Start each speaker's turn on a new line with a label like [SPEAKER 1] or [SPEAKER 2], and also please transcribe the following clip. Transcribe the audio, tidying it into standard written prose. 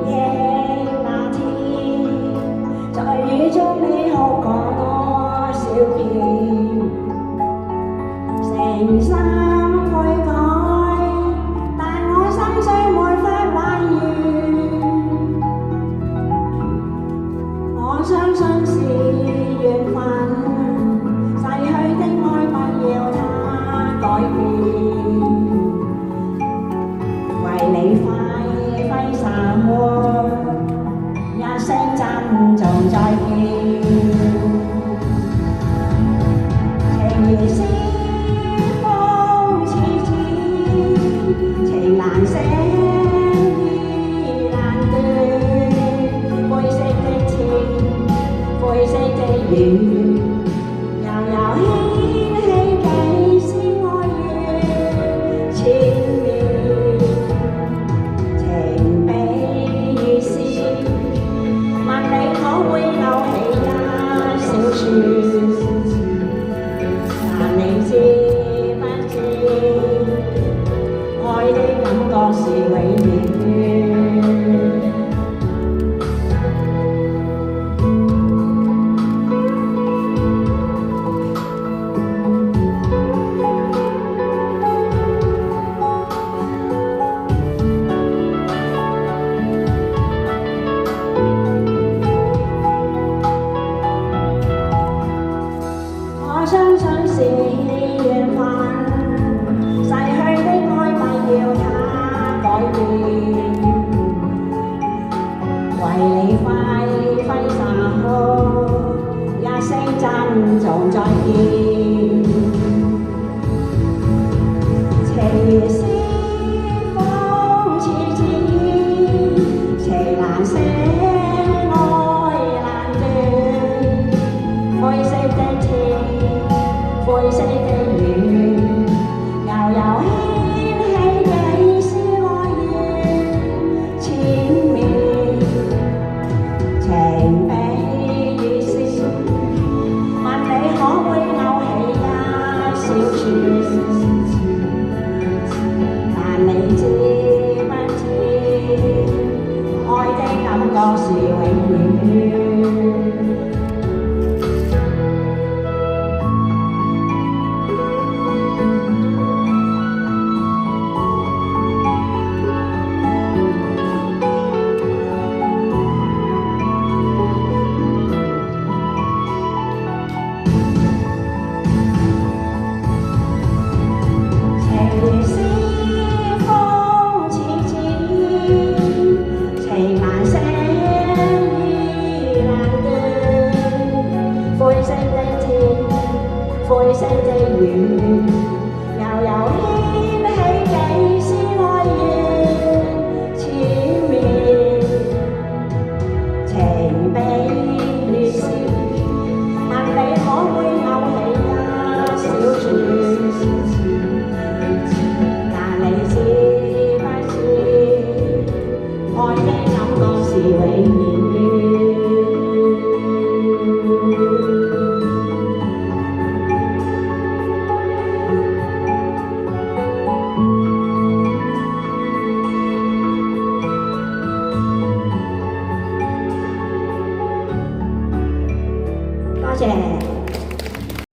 [SPEAKER 1] 的那天，在雨中你哭過多少遍，誠心悔改，但我心碎沒法還原。我相信是緣分，逝去的愛不要它改變。為你揮手，一聲珍重再見。情如是風似箭，情難捨意難斷。灰色的天，灰色的雨，悠悠牽起幾絲哀怨。千面情比如是，問你可會勾起一小串？但你知不知，愛的感覺是永遠。我相信是緣分，逝去的愛不要它改變。為你揮手，一聲珍重再見。情如是風似箭，情難捨愛難斷。灰色的天，灰色的雨，悠悠牽起幾絲哀怨。千面情比如是，問你可會勾起一小串？但你知不知，愛的感覺是永遠。